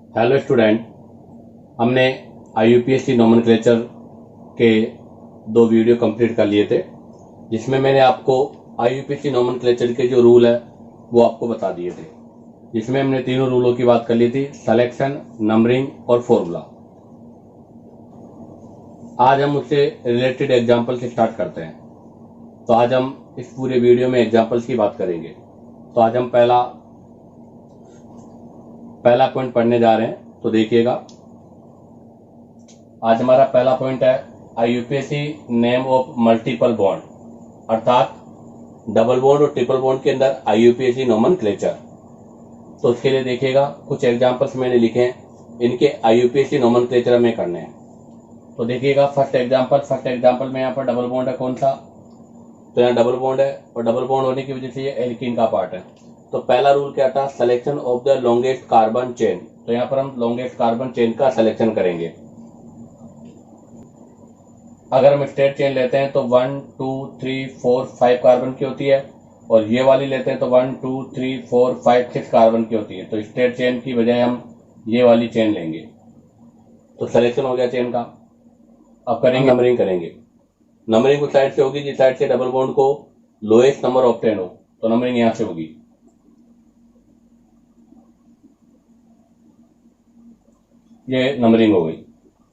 Hello student, हमने IUPAC nomenclature के 2 video complete कर लिए थे, जिसमें मैंने आपको IUPAC नोमेनक्लेचर के जो रूल है वो आपको बता दिए थे, जिसमें हमने तीनों रूलों की बात कर ली थी: सिलेक्शन, नंबरिंग और फॉर्मूला। आज हम उससे रिलेटेड एग्जाम्पल से स्टार्ट करते हैं। तो आज हम इस पूरे वीडियो में एग्जाम्पल्स की बात करेंगे। तो आज हम पहला पॉइंट पढ़ने जा रहे हैं, तो देखिएगा। आज हमारा पहला पॉइंट है IUPAC name of multiple bond, अर्थात डबल बॉन्ड और ट्रिपल बॉन्ड के अंदर IUPAC नोमेनक्लेचर। तो उसके लिए देखिएगा, कुछ एग्जांपल्स मैंने लिखे हैं, इनके IUPAC नोमेनक्लेचर में करने हैं। तो देखिएगा, फर्स्ट एग्जांपल में यहाँ पर डबल बॉन्ड है। कौन सा? तो यहाँ डबल बॉन्ड है, और डबल बॉन्ड होने की वजह से ये एल्कीन का पार्ट है। तो पहला रूल क्या था? Selection of the longest carbon chain. तो यहाँ पर हम लॉन्गेस्ट कार्बन चेन का सिलेक्शन करेंगे। अगर हम स्ट्रेट चेन लेते हैं तो 1 2 3 4 5 कार्बन की होती है, और ये वाली लेते हैं तो 1 2 3 4 5 6 कार्बन की होती है। तो स्ट्रेट चेन की बजाय हम ये वाली चेन लेंगे। तो सिलेक्शन हो गया चेन का। अब करेंगे नंबरिंग करेंगे। नंबरिंग उस साइड से होगी जिस साइड से डबल बॉन्ड को लोएस्ट नंबर ऑब्टेन हो। तो नंबरिंग यहां से होगी। ये नंबरिंग हो गई।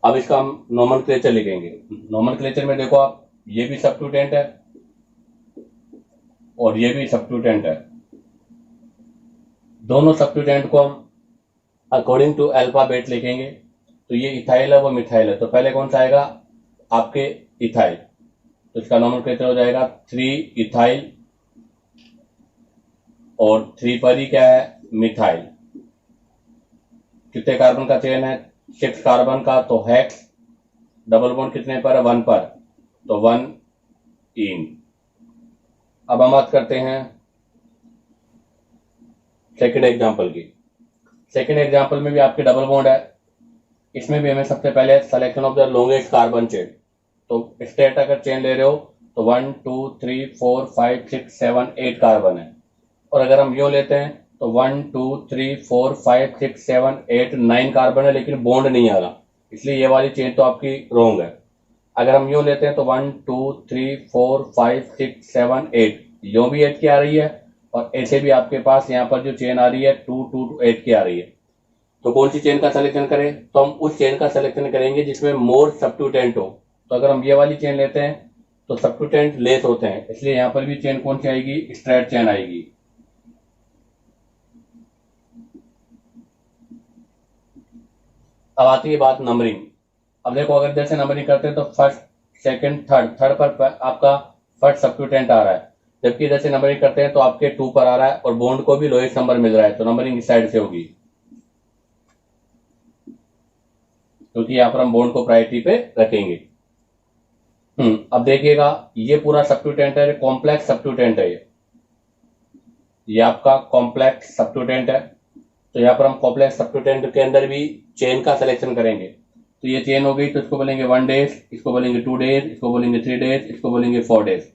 अब इसका हम नोमेनक्लेचर लिखेंगे। नोमेनक्लेचर में देखो आप, ये भी सब्स्टिट्यूएंट है और ये भी सब्स्टिट्यूएंट है। दोनों सब्स्टिट्यूएंट को हम अकॉर्डिंग टू अल्फाबेट लिखेंगे। तो ये इथाइल है, वो मिथाइल है। तो पहले कौन सा आएगा? आपके इथाइल। तो इसका नोमेनक्लेचर हो जाएगा 3 इथाइल, और 3 पर ही क्या है? मिथाइल। कितने कार्बन का चेन है? 6 कार्बन का। तो हेक्स। डबल बॉन्ड कितने पर है? 1 पर। तो 1 इन। अब हम बात करते हैं सेकेंड एग्जांपल की। सेकेंड एग्जांपल में भी आपके डबल बॉन्ड है। इसमें भी हमें सबसे पहले selection of the longest carbon chain. तो स्ट्रेट अगर चेन ले रहे हो तो 1 2 3 4 5 6 7 8 कार्बन है, और अगर हम यूं लेते हैं तो 1 2 3 4 5 6 7 8 9 कार्बन है, लेकिन बॉन्ड नहीं आ रहा, इसलिए ये वाली चेन तो आपकी रॉन्ग है। अगर हम यूं लेते हैं तो 1 2 3 4 5 6 7 8, यूं भी 8 की आ रही है, और ऐसे भी आपके पास यहाँ पर जो चेन आ रही है 2 2 8 की आ रही है। तो कौन सी चेन का सिलेक्शन करें? तो हम उस चेन का सिलेक्शन करेंगे जिसमें मोर सब्स्टिट्यूएंट हो। तो अगर हम ये वाली चेन लेते हैं तो सब्स्टिट्यूएंट लेस होते हैं, इसलिए यहाँ पर भी चेन कौन सी आएगी? स्ट्रेट चेन आएगी। अब आती है बात नंबरिंग। अब देखो, अगर जैसे नंबरिंग करते हैं तो फर्स्ट सेकंड थर्ड पर आपका फर्स्ट सब्स्टिट्यूएंट आ रहा है, जबकि जैसे नंबरिंग करते हैं तो आपके 2 पर आ रहा है, और बॉन्ड को भी लोएस्ट नंबर मिल रहा है। तो नंबरिंग इस साइड से होगी, क्योंकि यहाँ पर हम बॉन्ड को प्रायोरिटी पे रखेंगे। अब देखिएगा, ये पूरा सब्स्टिट्यूएंट है, कॉम्प्लेक्स सब्स्टिट्यूएंट है। ये आपका कॉम्प्लेक्स सब्स्टिट्यूएंट है। तो यहाँ पर हम कॉम्प्लेक्स सब्स्टिट्यूएंट के अंदर भी चेन का सिलेक्शन करेंगे। तो ये चेन हो गई, तो इसको बोलेंगे 1 डेज, इसको बोलेंगे 2 डेज, इसको बोलेंगे 3 डेज, इसको बोलेंगे 4 डेज।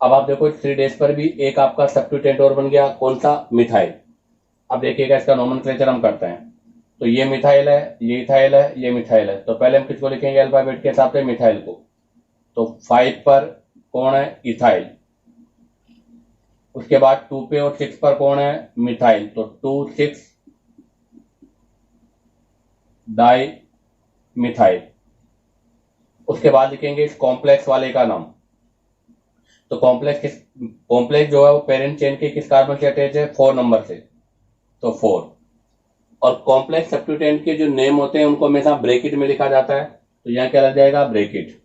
अब आप देखो, 3 डेज पर भी एक आपका सब्स्टिट्यूएंट और बन गया। कौन सा? मिथाइल। अब देखिएगा, इसका नोमेनक्लेचर हम करते हैं। तो ये मिथाइल है, ये इथाइल है, ये मिथाइल है। तो पहले हम किसको लिखेंगे अल्फाबेट के हिसाब से? मिथाइल को। तो 5 पर कौन है? इथाइल। उसके बाद 2 पे और 6 पर कौन है? मिथाइल। तो 2 6 डाई मिथाइल। उसके बाद लिखेंगे इस कॉम्प्लेक्स वाले का नाम। तो कॉम्प्लेक्स जो है वो पेरेंट चेन के किस कार्बन से अटैच है? 4 नंबर से। तो 4। और कॉम्प्लेक्स सब्स्टिट्यूएंट के जो नेम होते हैं उनको हमेशा ब्रैकेट में लिखा जाता है। तो यहाँ क्या लग जाएगा? ब्रैकेट।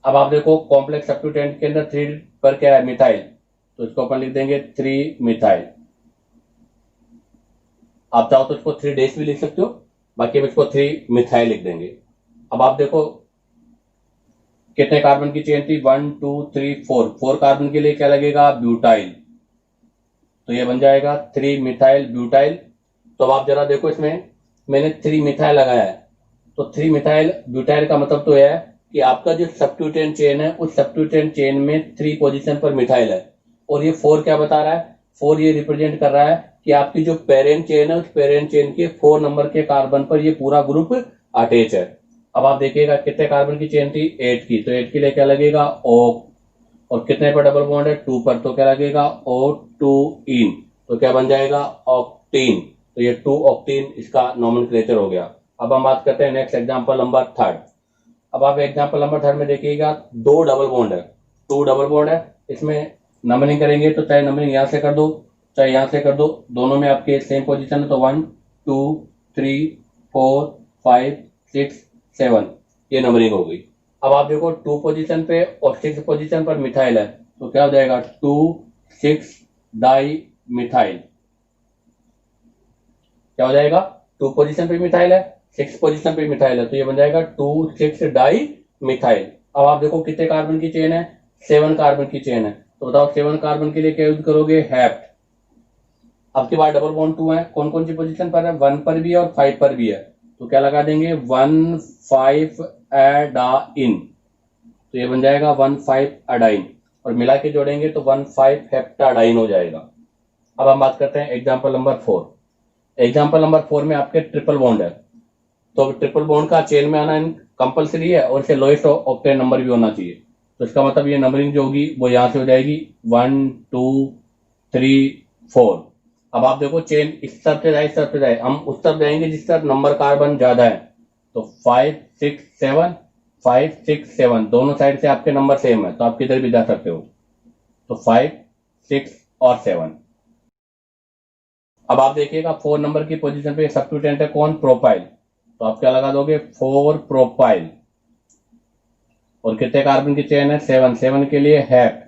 अब आप देखो, कॉम्प्लेक्स सब्स्टिट्यूएंट के अंदर 3 पर क्या है? मिथाइल। तो इसको अपन लिख देंगे 3 मिथाइल। आप चाहो तो इसको 3 डेज भी लिख सकते हो, बाकी हम इसको 3 मिथाइल लिख देंगे। अब आप देखो, कितने कार्बन की चेन थी? 1 2 3 4 कार्बन के लिए क्या लगेगा? ब्यूटाइल। तो ये बन जाएगा 3 मिथाइल ब्यूटाइल। तो अब आप जरा देखो, इसमें मैंने 3 मिथाइल लगाया है। तो 3 मिथाइल ब्यूटाइल का मतलब तो यह है कि आपका जो सब्स्टिट्यूएंट चेन है उस सब्स्टिट्यूएंट चेन में 3 पोजीशन पर मिथाइल है, और ये 4 क्या बता रहा है? 4 ये रिप्रेजेंट कर रहा है कि आपकी जो पेरेंट चेन है उस पेरेंट चेन के 4 नंबर के कार्बन पर ये पूरा ग्रुप अटैच है। अब आप देखिएगा कितने कार्बन की चेन थी, 8 की, तो 8 के लिए क्या लगेगा, ओ, और कितने पर डबल बॉन्ड है, 2 पर, तो क्या लगेगा, ओ टू इन, तो क्या बन जाएगा, ऑक्टीन। तो ये 2 ऑक्टीन इसका नॉमेनक्लेचर हो गया। अब हम बात करते हैं नेक्स्ट एग्जांपल नंबर थर्ड। अब आप एग्जांपल नंबर थर्ड में देखिएगा 2 डबल बॉन्ड है, 2 डबल बॉन्ड है, इसमें नंबरिंग करेंगे तो चाहे नंबरिंग यहां से कर दो चाहे यहां से कर दो, दोनों में आपके सेम पोजीशन है, तो 1 2 3 4 5 6 7 ये नंबरिंग हो गई। अब आप देखो 2 पोजीशन पे और 6 पोजीशन पर मिथाइल है, तो क्या हो जाएगा, 2 6 डाई मिथाइल, क्या हो जाएगा, 2 पोजीशन पे मिथाइल है, 6 पोजीशन पे मिथाइल है, तो ये बन जाएगा 2 6 डाई मिथाइल। अब आप देखो कितने कार्बन की चेन है, 7 कार्बन की चेन है, तो बताओ 7 कार्बन के लिए क्या यूज करोगे, हैप्ट। आपके पास डबल बॉन्ड 2 है, कौन कौन सी पोजीशन पर है, 1 पर भी है और 5 पर भी है, तो क्या लगा देंगे, 1 5 एडाइन, तो ये बन जाएगा 1 5 एडाइन, और मिला के जोड़ेंगे तो 1 5 हेप्टाडाइन हो जाएगा। अब हम बात करते हैं एग्जाम्पल नंबर 4। एग्जाम्पल नंबर 4 में आपके ट्रिपल बॉन्ड है, तो ट्रिपल बॉन्ड का चेन में आना कंपलसरी है और इसे लोएस्ट ऑक्टेन नंबर भी होना चाहिए, तो इसका मतलब ये नंबरिंग जो होगी वो यहां से हो जाएगी 1 2 3 4। अब आप देखो चेन इस तरफ से जाए इस तरफ से जाए, हम उस तरफ जाएंगे जिस तरफ नंबर कार्बन ज्यादा है, तो 5 6 7 5 6 7 दोनों साइड से आपके नंबर सेम है, तो आप किधर भी जा सकते हो, तो 5 6 और 7। अब आप देखिएगा 4 नंबर की पोजीशन पे सब्स्टिट्यूएंट है कौन, प्रोपाइल, तो आप क्या लगा दोगे, 4 प्रोपाइल, और कितने कार्बन की चेन है, 7 7 के लिए हैप,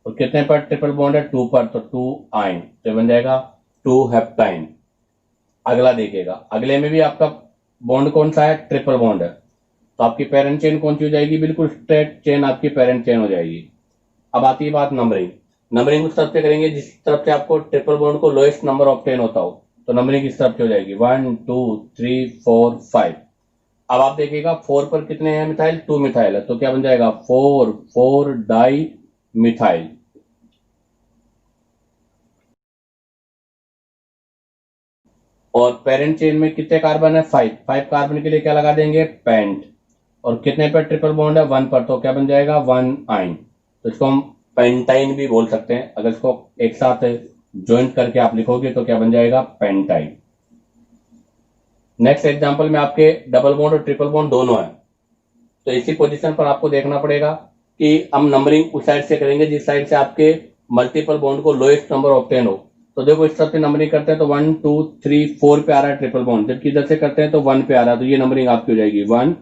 और कितने पर ट्रिपल बॉन्ड है, 2 पर, तो 2 आइन, तो बन जाएगा 2 हेप्टाइन। अगला देखिएगा, अगले में भी आपका बॉन्ड कौन सा है, ट्रिपल बॉन्ड है, तो आपकी पेरेंट चेन कौन सी हो जाएगी, बिल्कुल स्ट्रेट चेन आपकी पेरेंट चेन हो जाएगी। अब आती है बात नंबरिंग, नंबरिंग उस तरफ से करेंगे जिस तरफ से आपको ट्रिपल बॉन्ड को लोएस्ट नंबर ऑब्टेन होता हो, तो नंबरिंग इस तरफ से हो जाएगी 1 2 3 4 5। अब आप देखिएगा 4 पर कितने हैं मिथाइल, 2 मिथाइल है, तो क्या बन जाएगा, 4 4 डाई मिथाइल। और पेरेंट चेन में कितने कार्बन है, 5 5 कार्बन के लिए क्या लगा देंगे, पेंट, और कितने पर ट्रिपल बॉन्ड है, 1 पर, तो क्या बन जाएगा, 1 आइन, तो इसको हम पेंटाइन भी बोल सकते हैं। अगर इसको एक साथ ज्वाइंट करके आप लिखोगे तो क्या बन जाएगा, पेंटाइन। नेक्स्ट एग्जांपल में आपके डबल बॉन्ड और ट्रिपल बॉन्ड दोनों है, तो इसी पोजीशन पर आपको देखना पड़ेगा कि हम नंबरिंग उस साइड से करेंगे जिस साइड से आपके मल्टीपल बॉन्ड को लोएस्ट नंबर ऑब्टेन हो। तो देखो इस तरफ से नंबरिंग करते हैं तो 1 2 3 4 पे आ रहा है ट्रिपल बॉन्ड, जबकि इधर से करते हैं तो 1 पे आ रहा है, तो ये नंबरिंग आपकी हो जाएगी 1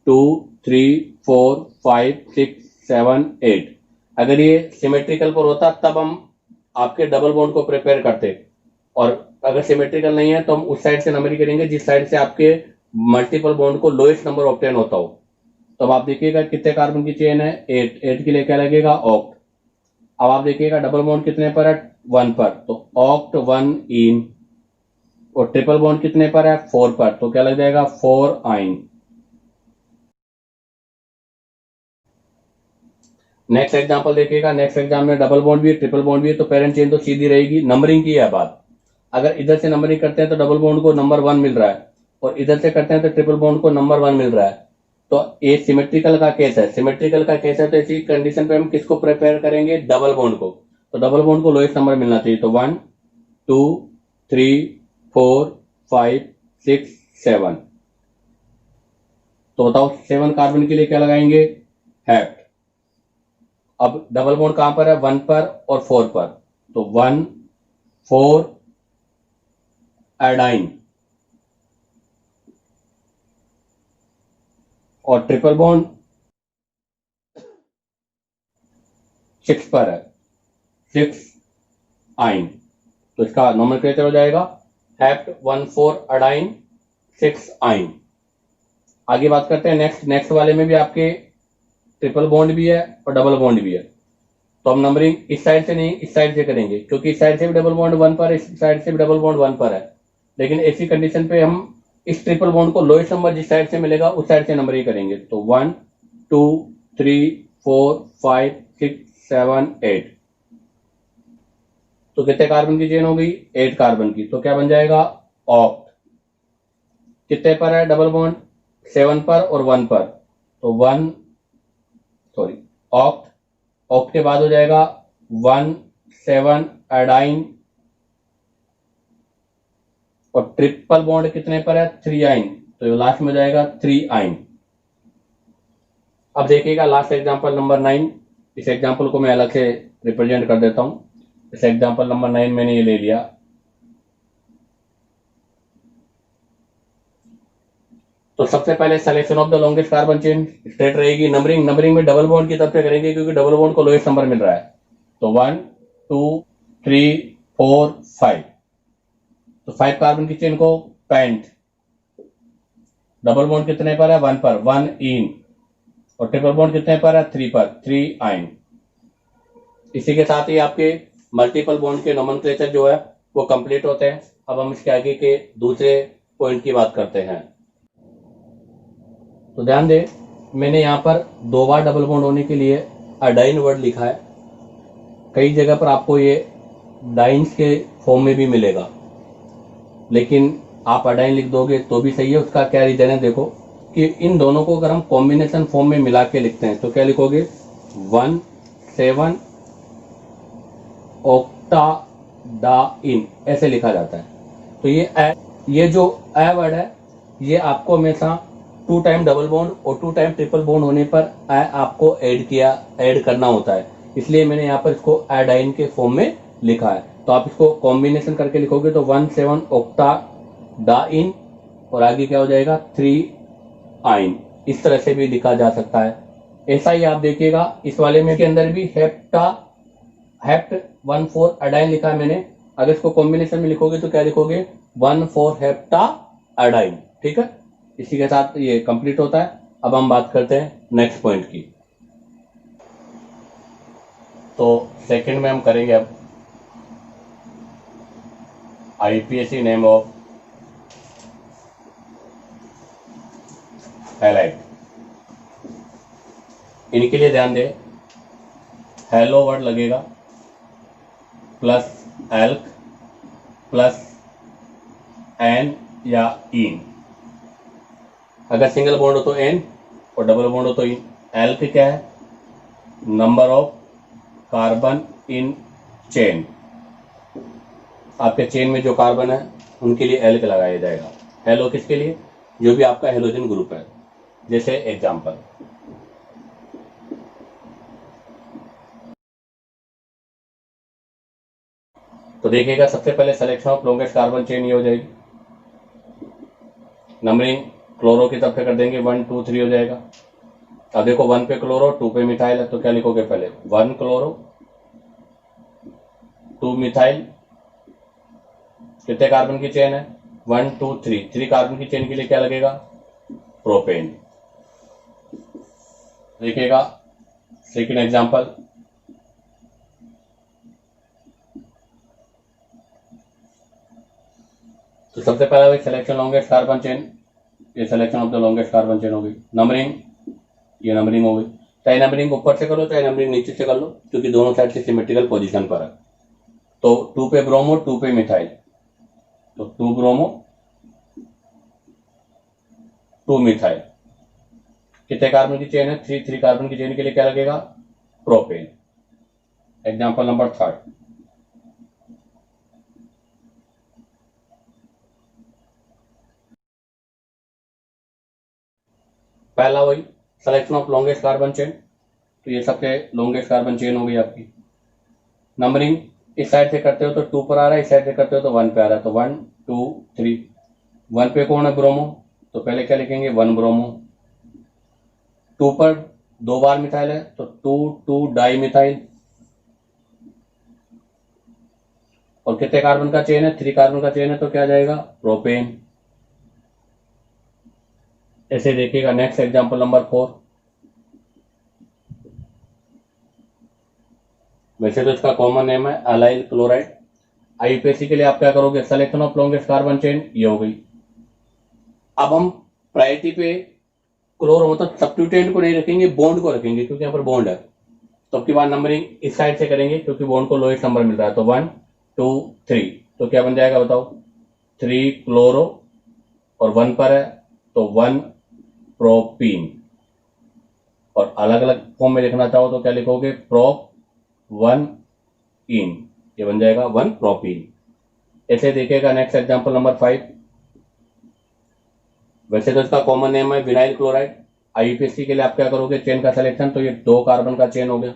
2 3 4 5 6 7 8। अगर ये सिमेट्रिकल पर होता तब हम आपके डबल बॉन्ड को प्रिपेयर करते, और अगर सिमेट्रिकल नहीं है तो हम उस साइड से नंबरिंग करेंगे जिस साइड से आपके मल्टीपल बॉन्ड को लोएस्ट नंबर ऑब्टेन होता हो। तो अब आप देखिएगा कितने कार्बन की चेन है, 8 8 के लिए क्या लगेगा, ऑक्ट। अब आप देखिएगा डबल बॉन्ड कितने पर है, 1 पर, तो ऑक्ट 1 इन, और ट्रिपल बॉन्ड कितने पर है, 4 पर, तो क्या लग जाएगा, 4 आइन। नेक्स्ट एग्जांपल देखिएगा, नेक्स्ट एग्जाम में डबल बॉन्ड भी है ट्रिपल बॉन्ड भी है, तो पेरेंट चेन तो सीधी रहेगी, नंबरिंग की है बात। अगर इधर से नंबरिंग करते हैं तो डबल बॉन्ड को नंबर 1 मिल रहा है, और इधर से करते हैं तो ट्रिपल बॉन्ड को नंबर 1 मिल रहा है, तो ये सिमेट्रिकल का केस है। सिमेट्रिकल का केस है तो इसी कंडीशन पे हम किसको प्रिपेयर करेंगे, डबल बॉन्ड को, तो डबल बॉन्ड को लोएस्ट नंबर मिलना चाहिए, तो 1 2 3 4 5 6 7। तो बताओ 7 कार्बन के लिए क्या लगाएंगे, हैप्ट। अब डबल बॉन्ड कहां पर है, 1 पर और 4 पर, तो 1 4 एडाइन, और ट्रिपल बॉन्ड 6 पर है, 6 आइन, तो इसका नोमेनक्लेचर हो जाएगा हैप्ट 1 4 एडाइन 6 आइन। आगे बात करते हैं नेक्स्ट वाले में भी आपके ट्रिपल बॉन्ड भी है और डबल बॉन्ड भी है, तो हम नंबरिंग इस साइड से नहीं इस साइड से करेंगे, क्योंकि इस साइड से भी डबल बॉन्ड 1 पर है, इस साइड से भी डबल बॉन्ड 1 पर है, लेकिन ऐसी कंडीशन पे हम इस ट्रिपल बॉन्ड को लोएस्ट नंबर जिस साइड से मिलेगा उस साइड से नंबरिंग करेंगे, तो 1 2 3 4 5 6 7 8। तो कितने कार्बन की चेन हो गई? 8 कार्बन की। तो क्या बन जाएगा? ऑक्ट। कितने पर है डबल बॉन्ड? 7 पर और 1 पर। तो ऑक्ट। ऑक्ट के बाद हो जाएगा 1 7 एडाइन, और ट्रिपल बॉन्ड कितने पर है? 3 आइन। तो ये लास्ट में हो जाएगा 3 आइन। अब देखिएगा लास्ट एग्जांपल नंबर 9। इस एग्जांपल को मैं अलग से रिप्रेजेंट कर देता हूं। इस एग्जांपल नंबर 9 मैंने ये ले लिया। तो सबसे पहले selection of the longest carbon chain straight रहेगी। नंबरिंग में डबल बॉन्ड की तरफ से करेंगे क्योंकि डबल बॉन्ड को लोएस्ट नंबर मिल रहा है। तो 1 2 3 4 5। तो 5 कार्बन की चेन को पेंट। डबल बॉन्ड कितने पर है? 1 पर, 1 इन। और ट्रिपल बॉन्ड कितने पर है? 3 पर, 3 आइन। इसी के साथ ही आपके मल्टीपल बॉन्ड के नोमेनक्लेचर जो है वो कंप्लीट होते हैं। अब हम इसके आगे के दूसरे पॉइंट की बात करते हैं। तो ध्यान दें, मैंने यहाँ पर 2 बार डबल बॉन्ड होने के लिए अडाइन वर्ड लिखा है। कई जगह पर आपको ये डाइन्स के फॉर्म में भी मिलेगा, लेकिन आप अडाइन लिख दोगे तो भी सही है। उसका क्या रीजन है? देखो कि इन दोनों को अगर हम कॉम्बिनेशन फॉर्म में मिला के लिखते हैं तो क्या लिखोगे? 1 7 ऑक्टाडाइन ऐसे लिखा जाता है। तो ये जो ए वर्ड है ये आपको हमेशा 2 टाइम डबल बॉन्ड और 2 टाइम ट्रिपल बॉन्ड होने पर आपको ऐड करना होता है। इसलिए मैंने यहाँ पर इसको एडाइन के फॉर्म में लिखा है। तो आप इसको कॉम्बिनेशन करके लिखोगे तो 1 7 ऑक्टाडाइन और आगे क्या हो जाएगा? 3 आइन। इस तरह से भी लिखा जा सकता है। ऐसा ही आप देखिएगा इस वाले में के अंदर भी हेप्ट 1 4 अडाइन लिखा है मैंने। अगर इसको कॉम्बिनेशन में लिखोगे तो क्या लिखोगे? 1 4 हेप्टा अडाइन। ठीक है, इसी के साथ ये कंप्लीट होता है। अब हम बात करते हैं नेक्स्ट पॉइंट की। तो सेकंड में हम करेंगे अब आईपीएसी नेम ऑफ हैलाइड। इनके लिए ध्यान दें, हेलो वर्ड लगेगा प्लस एल्क प्लस एन या इन। अगर सिंगल बॉन्ड हो तो एन और डबल बॉन्ड हो तो इन। एल्क क्या है? Number of carbon in chain. आपके चेन में जो कार्बन है उनके लिए एल्क लगाया जाएगा। हेलो किसके लिए? जो भी आपका हेलोजन ग्रुप है। जैसे एग्जांपल, तो देखिएगा सबसे पहले selection of longest carbon chain ये हो जाएगी। नंबरिंग क्लोरो की तरफ से कर देंगे, 1 2 3 हो जाएगा। अब देखो 1 पे क्लोरो 2 पे मिथाइल है, तो क्या लिखोगे? पहले 1 क्लोरो 2 मिथाइल। कितने कार्बन की चेन है? 1 2 3। 3 कार्बन की चेन के लिए क्या लगेगा? प्रोपेन। देखिएगा सेकेंड एग्जांपल, तो सबसे पहला भाई सिलेक्शन लॉन्गेस्ट कार्बन चेन। ये selection of the longest carbon chain हो गई। नंबरिंग, ये नंबरिंग हो गई। चाहे नंबरिंग ऊपर से करो चाहे नंबरिंग नीचे से कर लो, क्योंकि दोनों साइड से सिमेट्रिकल पोजीशन पर है। तो 2 पे ब्रोमो 2 पे मिथाइल, तो 2 ब्रोमो 2 मिथाइल। कितने कार्बन की चेन है? 3 कार्बन की चेन के लिए क्या लगेगा? प्रोपेन। Example number 3। पहला वही selection of longest carbon chain. तो ये सबके लॉन्गेस्ट कार्बन चेन हो गई आपकी। नंबरिंग इस साइड से करते हो तो 2 पर आ रहा है, इस साइड से करते हो तो 1 पे आ रहा है। तो 1 2 3। 1 पे कौन है? ब्रोमो, तो पहले क्या लिखेंगे? 1 ब्रोमो। 2 पर 2 बार मिथाइल है तो 2 2 डाई मिथाइल। और कितने कार्बन का चेन है? 3 कार्बन का चेन है, तो क्या जाएगा? प्रोपेन। ऐसे देखिएगा नेक्स्ट एग्जांपल नंबर 4। वैसे तो इसका कॉमन नेम है अलाइल क्लोराइड। आईयूपीएसी के लिए आप क्या करोगे? Selection of longest carbon chain ये हो गई। अब हम प्रायोरिटी पे क्लोरो मतलब सब्स्टिट्यूटेंट को नहीं रखेंगे, बॉन्ड को रखेंगे, क्योंकि यहाँ पर बॉन्ड है। तो अब की बार नंबरिंग इस साइड से करेंगे क्योंकि बॉन्ड को लोएस्ट नंबर मिल रहा है। तो 1 2 3, तो क्या बन जाएगा बताओ, 3 क्लोरो और 1 पर है तो 1 प्रोपीन, और अलग अलग फॉर्म में लिखना चाहो तो क्या लिखोगे, प्रोप 1 इन, ये बन जाएगा 1 प्रोपीन। ऐसे देखिएगा नेक्स्ट एग्जांपल नंबर 5। वैसे तो इसका कॉमन नेम है विनाइल क्लोराइड। आईयूपीएससी के लिए आप क्या करोगे, चेन का सिलेक्शन, तो ये 2 कार्बन का चेन हो गया।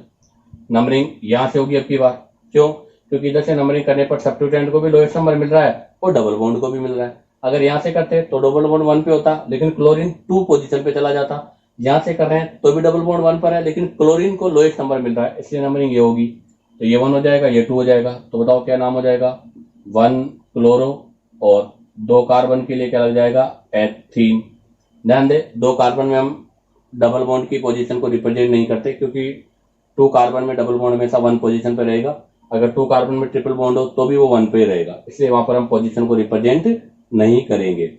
नंबरिंग यहां से होगी अब की बार, क्यों, क्योंकि इधर से नंबरिंग करने पर सब्स्टिट्यूएंट को भी लोएस्ट नंबर मिल रहा है और डबल बॉन्ड को भी मिल रहा है। अगर यहां से करते तो डबल बॉन्ड 1 पे होता, लेकिन क्लोरीन 2 पोजीशन पे चला जाता। यहां से कर रहे हैं तो भी डबल बॉन्ड 1 पर है, लेकिन क्लोरीन को लोएस्ट नंबर मिल रहा है, इसलिए नंबरिंग ये होगी। तो ये 1 हो जाएगा, ये 2 हो जाएगा। तो बताओ क्या नाम हो जाएगा, 1 क्लोरो और 2 कार्बन के लिए क्या लग जाएगा, एथीन। ध्यान दे, 2 कार्बन में हम डबल बॉन्ड की पोजीशन को रिप्रेजेंट नहीं करते, क्योंकि 2 कार्बन में डबल बॉन्ड हमेशा 1 पोजीशन पे रहेगा। अगर 2 कार्बन में ट्रिपल बॉन्ड हो तो भी वो 1 पे ही रहेगा, इसलिए वहां पर हम पोजीशन को रिप्रेजेंट नहीं करेंगे।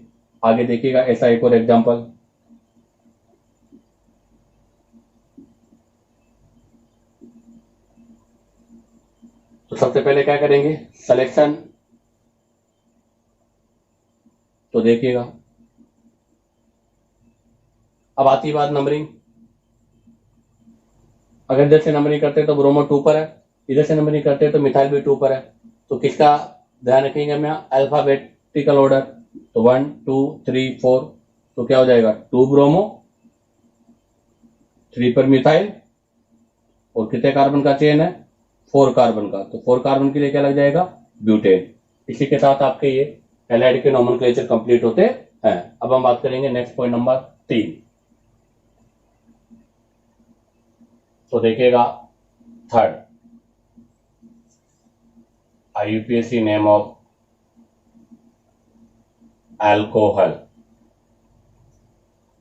आगे देखिएगा ऐसा एक और एग्जांपल। तो सबसे पहले क्या करेंगे, सिलेक्शन। तो देखिएगा अब आती बात नंबरिंग। अगर इधर से नंबरिंग करते तो ब्रोमो 2 पर है, इधर से नंबरिंग करते तो मिथाइल भी 2 पर है। तो किसका ध्यान रखेंगे हम यहाँ, अल्फाबेटिकल ऑर्डर। तो 1 2 3 4, तो क्या हो जाएगा, 2 ब्रोमो, 3 पर मिथाइल, और कितने कार्बन का चेन है, 4 कार्बन का। तो 4 कार्बन के लिए क्या लग जाएगा, ब्यूटेन। इसी के साथ आपके ये हैलाइड के नोमेनक्लेचर कंप्लीट होते हैं। अब हम बात करेंगे नेक्स्ट पॉइंट नंबर 3। तो देखिएगा third, आईयूपीएससी name of alcohol.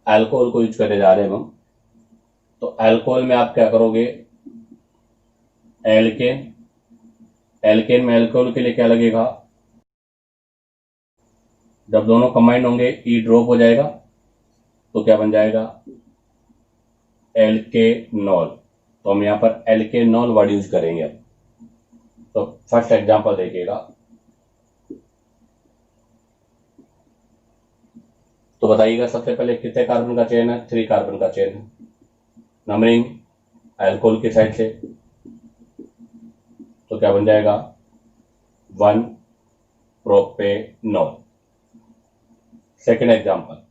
Alcohol को यूज करने जा रहे हैं हम। तो अल्कोहल में आप क्या करोगे, एल्केन। एल्केन में अल्कोहल के लिए क्या लगेगा, जब दोनों कंबाइंड होंगे ई ड्रॉप हो जाएगा, तो क्या बन जाएगा, एल्केनॉल। तो हम यहां पर एल्केनॉल वर्ड यूज करेंगे अब। तो फर्स्ट एग्जांपल देखिएगा। तो बताइएगा सबसे पहले कितने कार्बन का चेन है, 3 कार्बन का चेन है। नंबरिंग अल्कोहल की साइड से, तो क्या बन जाएगा, 1 प्रोपेनॉल। सेकेंड एग्जांपल,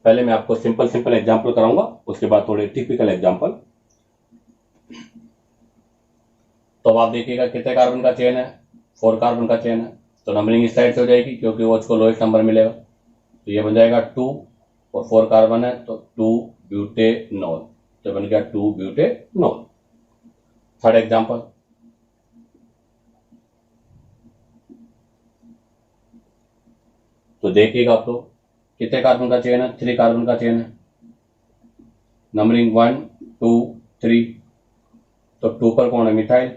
पहले मैं आपको सिंपल एग्जांपल कराऊंगा, उसके बाद थोड़े टिपिकल एग्जांपल। तो अब आप देखिएगा कितने कार्बन का चेन है, 4 कार्बन का चेन है। तो नंबरिंग इस साइड से हो जाएगी, क्योंकि वो उसको लोएस्ट नंबर मिलेगा। तो ये बन जाएगा 2 और 4 कार्बन है, तो 2 ब्यूटेनॉल। तो बन गया 2 ब्यूटेनॉल। थर्ड एग्जांपल, तो देखिएगा आप लोग कितने कार्बन का चेन है, 3 कार्बन का चेन है। नंबरिंग 1 2 3, तो 2 पर कौन है, मिथाइल।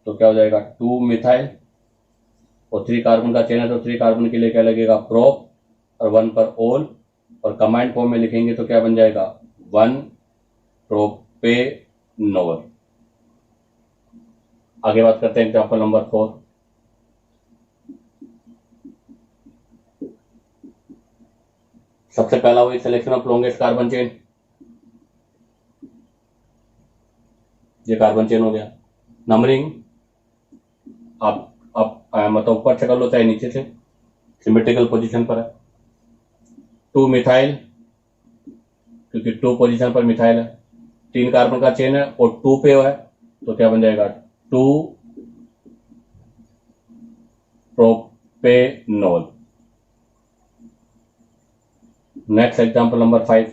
तो क्या हो जाएगा, 2 मिथाइल, और 3 कार्बन का चेन है, तो 3 कार्बन के लिए क्या लगेगा, प्रोप, और 1 पर ओल, और कंबाइंड फॉर्म में लिखेंगे तो क्या बन जाएगा, 1 प्रोपेनॉल। आगे बात करते हैं एग्जांपल नंबर 4। सबसे पहला वही selection of longest carbon chain, ये कार्बन चेन हो गया। नंबरिंग आप मतलब ऊपर से कर लो चाहे नीचे से, सिमेट्रिकल पोजीशन पर है। 2 मिथाइल, क्योंकि 2 पोजीशन पर मिथाइल है, 3 कार्बन का चेन है और 2 पे है, तो क्या बन जाएगा, 2 प्रोपेनॉल। Next example number 5।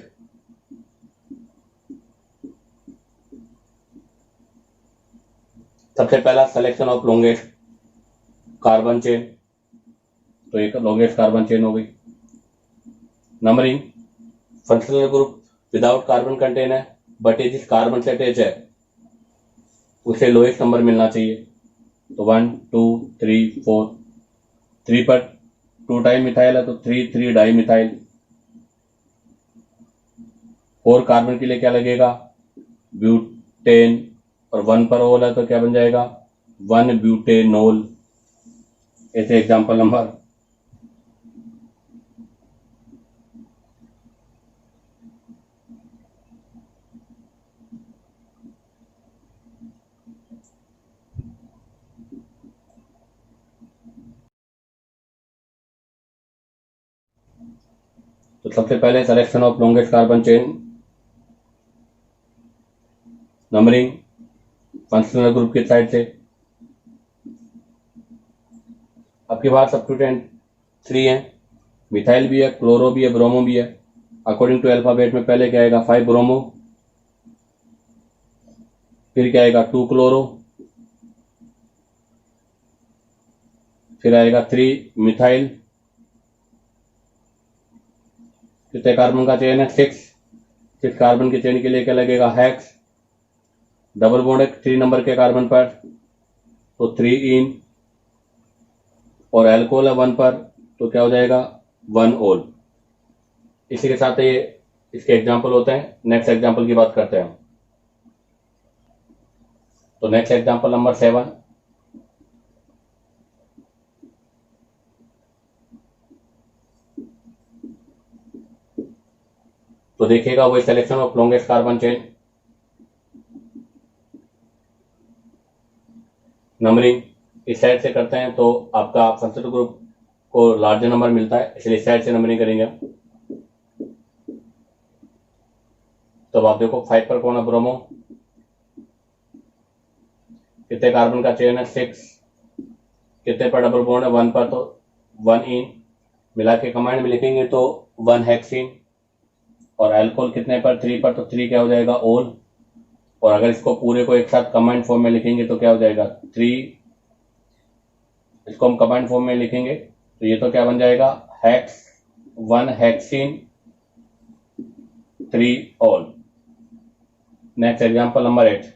सबसे पहला selection of longest carbon chain, तो एक लॉन्गेस्ट कार्बन चेन हो गई। Numbering functional group without carbon contain है, बट ये जिस कार्बन से अटैच है उसे लोएस्ट नंबर मिलना चाहिए। तो 1 2 3 4, 3 पर 2 टाइम मिथाइल है, तो 3 डाई मिथाइल। 4 कार्बन के लिए क्या लगेगा, ब्यूटेन और 1 पर ओल है तो क्या बन जाएगा 1 ब्यूटेनोल। ऐसे एग्जाम्पल नंबर तो सबसे पहले selection of longest carbon chain, numbering functional group की साइड से। आपके पास सब्स्टिट्यूएंट 3 हैं, मिथाइल भी है, क्लोरो भी है, ब्रोमो भी है। अकॉर्डिंग टू अल्फाबेट में पहले क्या आएगा 5 ब्रोमो, फिर क्या आएगा 2 क्लोरो, फिर आएगा 3 मिथाइल। कितने कार्बन का चेन है 6 कार्बन की चेन के लिए क्या लगेगा हेक्स। डबल बॉन्ड है 3 नंबर के कार्बन पर तो 3 इन, और एल्कोहल है 1 पर तो क्या हो जाएगा 1 ओल। इसी के साथ ये इसके एग्जाम्पल होते हैं। नेक्स्ट एग्जाम्पल की बात करते हैं। तो नेक्स्ट एग्जाम्पल नंबर 7, तो देखिएगा वो selection of longest carbon chain, numbering इस साइड से करते हैं तो आपका फंक्शनल ग्रुप को लार्जर नंबर मिलता है, इसलिए इस साइड से नंबरिंग करेंगे। तो आप देखो 5 पर कौन है ब्रोमो, कितने कार्बन का चेन है 6, कितने पर डबल बॉन्ड है 1 पर तो 1 इन, मिला के कमांड में लिखेंगे तो 1 हेक्सिन। और अल्कोहल कितने पर 3 पर तो 3 क्या हो जाएगा ओल। और अगर इसको पूरे को एक साथ कमांड फॉर्म में लिखेंगे तो क्या हो जाएगा 3, इसको हम कमांड फॉर्म में लिखेंगे तो ये तो क्या बन जाएगा हेक्स 1 हेक्सिन 3 ओल। नेक्स्ट एग्जांपल नंबर 8,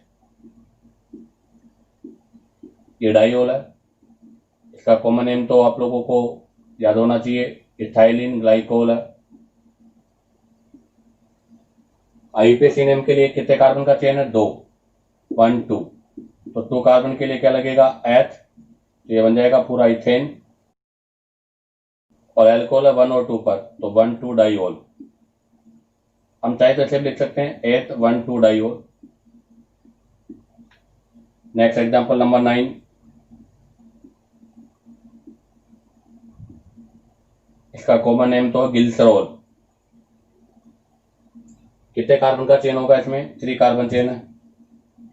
ये डाइओल है, इसका कॉमन नेम तो आप लोगों को याद होना चाहिए, इथाइलिन ग्लाइकोल है। आईयूपीएसी नेम के लिए कितने कार्बन का चेन है 2, 1 2, तो 2 कार्बन के लिए क्या लगेगा एथ, तो ये बन जाएगा पूरा इथेन। और एल्कोहल है 1 और 2 पर तो 1 2 डाइओल। हम चाहे तो ऐसे लिख सकते हैं एथ 1 2 डाइओल। नेक्स्ट एग्जांपल नंबर 9, इसका कॉमन नेम तो गिल्सरॉल। कितने कार्बन का चेन होगा इसमें 3 कार्बन चेन है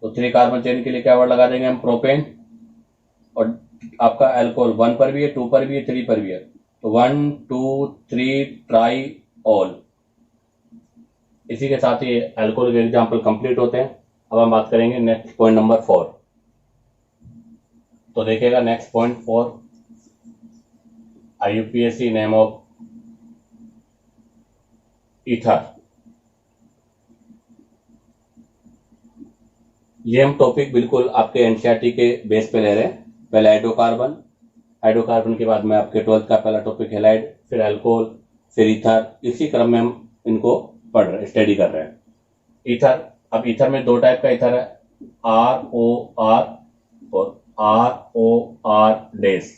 तो 3 कार्बन चेन के लिए क्या वर्ड लगा देंगे हम प्रोपेन। और आपका अल्कोहल 1 पर भी है, 2 पर भी है, 3 पर भी है तो 1 2 3 ट्राई ऑल। इसी के साथ ही अल्कोहल के एग्जाम्पल कंप्लीट होते हैं। अब हम बात करेंगे नेक्स्ट पॉइंट नंबर 4। तो देखिएगा next point 4, IUPAC name of ether. ये हम टॉपिक बिल्कुल आपके एनसीईआरटी के बेस पे ले रहे हैं। पहले हाइड्रोकार्बन, हाइड्रोकार्बन के बाद में आपके 12th का पहला टॉपिक हैलाइड, फिर अल्कोहल, फिर ईथर। इसी क्रम में हम इनको पढ़ रहे स्टडी कर रहे हैं। ईथर, अब ईथर में 2 टाइप का ईथर है, ROR और ROR डैश।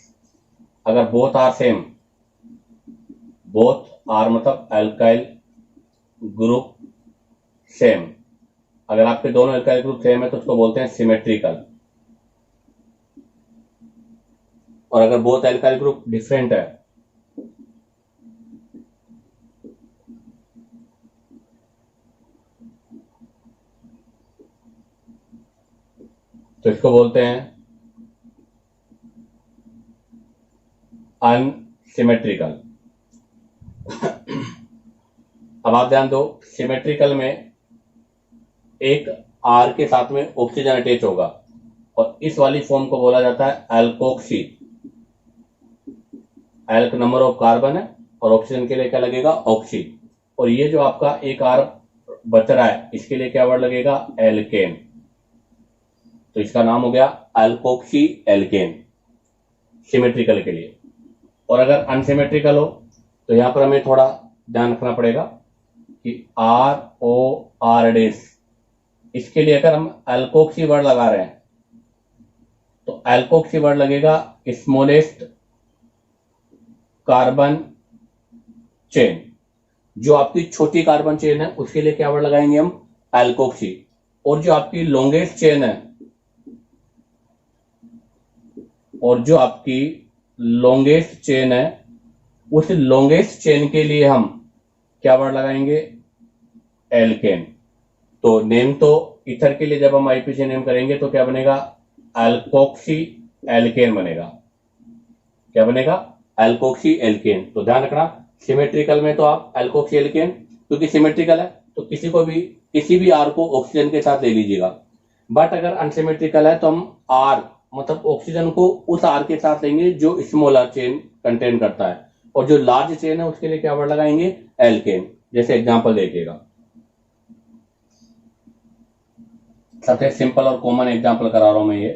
अगर both are same, both are मतलब अल्काइल ग्रुप सेम, अगर आपके दोनों अल्काइल ग्रुप सेम है तो उसको बोलते हैं सिमेट्रिकल। और अगर बोथ अल्काइल ग्रुप डिफरेंट है तो इसको बोलते हैं अनसिमेट्रिकल। अब आप ध्यान दो, सिमेट्रिकल में एक आर के साथ में ऑक्सीजन अटैच होगा और इस वाली फॉर्म को बोला जाता है alkoxy. Elk number of carbon है और ऑक्सीजन के लिए क्या लगेगा ऑक्सी। और ये जो आपका एक आर बच रहा है इसके लिए क्या वर्ड लगेगा एल्केन, तो इसका नाम हो गया एल्कोक्सी एल्केन सिमेट्रिकल के लिए। और अगर अनसिमेट्रिकल हो तो यहां पर हमें थोड़ा ध्यान रखना पड़ेगा कि ROR डैश इसके लिए अगर हम एल्कोक्सी वर्ड लगा रहे हैं तो एल्कोक्सी वर्ड लगेगा स्मॉलेस्ट कार्बन चेन। जो आपकी छोटी कार्बन चेन है उसके लिए क्या वर्ड लगाएंगे हम, एल्कोक्सी। और जो आपकी लॉन्गेस्ट चेन है, और जो आपकी लॉन्गेस्ट चेन है उस लॉन्गेस्ट चेन के लिए हम क्या वर्ड लगाएंगे, एल्केन। तो नेम तो इथर के लिए जब हम आईपीसी नेम करेंगे तो क्या बनेगा, एल्कोक्सी एल्केन बनेगा। क्या बनेगा, एल्कोक्सी एल्केन। तो ध्यान रखना सिमेट्रिकल में तो आप एल्कोक्सी एल्केन, क्योंकि सिमेट्रिकल है तो किसी भी आर को ऑक्सीजन के साथ ले लीजिएगा। बट अगर अनसिमेट्रिकल है तो हम आर मतलब ऑक्सीजन को उस आर के साथ लेंगे जो स्मॉलर चेन कंटेन करता है, और जो लार्ज चेन है उसके लिए क्या वर्ड लगाएंगे, एल्केन। जैसे एग्जांपल देखिएगा, सबसे सिंपल और कॉमन एग्जांपल करा रहा हूं मैं ये।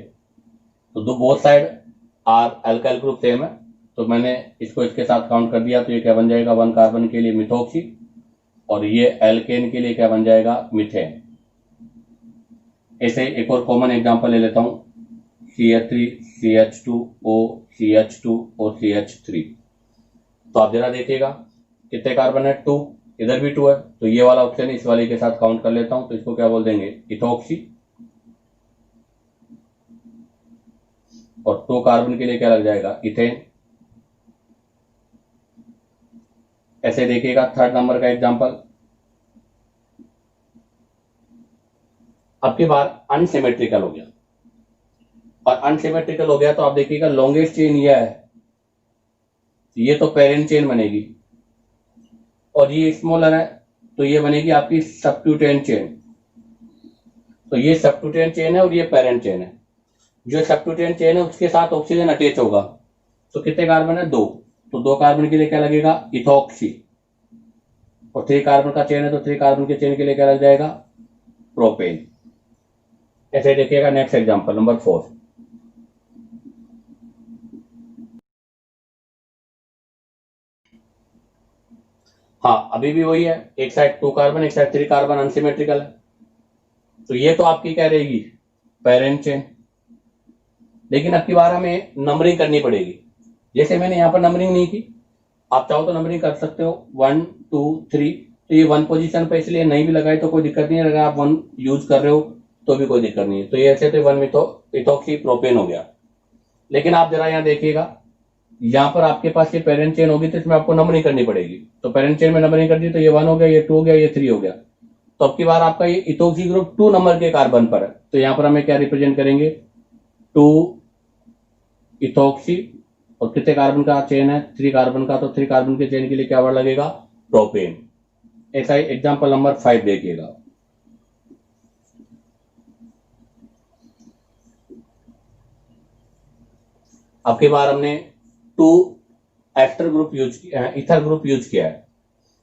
तो दो both side are alkyl group same है, तो मैंने इसको इसके साथ काउंट कर दिया। तो ये क्या बन जाएगा, 1 कार्बन के लिए मिथॉक्सी, और ये एल्केन के लिए क्या बन जाएगा, मिथेन। ऐसे एक और कॉमन एग्जांपल ले लेता हूं, CH3 CH2O CH2 और CH3। तो आप जरा देखिएगा कितने कार्बन है, 2, इधर भी 2 है। तो ये वाला ऑप्शन इस वाले के साथ काउंट कर लेता हूं, तो इसको क्या बोल देंगे, इथॉक्सी। और 2 कार्बन के लिए क्या लग जाएगा, इथेन। ऐसे देखिएगा थर्ड नंबर का एग्जांपल। अब की बार अनसिमेट्रिकल हो गया, और अनसिमेट्रिकल हो गया तो आप देखिएगा लॉन्गेस्ट चेन यह है, ये तो पेरेंट चेन बनेगी, और ये स्मॉलर है तो ये बनेगी आपकी सब्स्टिट्यूएंट चेन। तो ये सब्स्टिट्यूएंट चेन है और ये पेरेंट चेन है। जो सब्स्टिट्यूएंट चेन है उसके साथ ऑक्सीजन अटैच होगा, तो कितने कार्बन है, 2। तो 2 कार्बन के लिए क्या लगेगा, इथॉक्सी। और 3 कार्बन का चेन है तो 3 कार्बन के चेन के लिए क्या लग जाएगा, प्रोपेन। ऐसे देखिएगा नेक्स्ट एग्जांपल नंबर 4। हाँ अभी भी वही है, एक साइड 2 कार्बन एक साइड 3 कार्बन अनसिमेट्रिकल है। तो ये तो आपकी क्या रहेगी, पेरेंट चेन। लेकिन अब की बार हमें नंबरिंग करनी पड़ेगी। जैसे मैंने यहां पर नंबरिंग नहीं की, आप चाहो तो नंबरिंग कर सकते हो, 1 2 3। तो ये 1 पोजीशन पे इसलिए नहीं भी लगाए तो कोई दिक्कत नहीं है, अगर आप 1 यूज कर रहे हो तो भी कोई दिक्कत नहीं है। तो ये ऐसे तो 1 इथॉक्सी प्रोपेन हो गया। लेकिन आप जरा यहाँ देखिएगा, यहाँ पर आपके पास ये पेरेंट चेन होगी तो इसमें आपको नंबरिंग करनी पड़ेगी। तो पेरेंट चेन में नंबरिंग कर दी तो ये 1 हो गया, ये 2 हो गया, ये 3 हो गया। तो अब की बार आपका ये इथॉक्सी ग्रुप 2 नंबर के कार्बन पर है, तो यहाँ पर हमें क्या रिप्रेजेंट करेंगे, 2 इथॉक्सी। और कितने कार्बन का चेन है, 3 कार्बन का। तो 3 कार्बन के चेन के लिए क्या वर्ड लगेगा, प्रोपेन। ऐसा ही एग्जाम्पल नंबर 5 देखिएगा। अब की बार हमने 2 एस्टर ग्रुप यूज किया, इथर ग्रुप यूज किया है।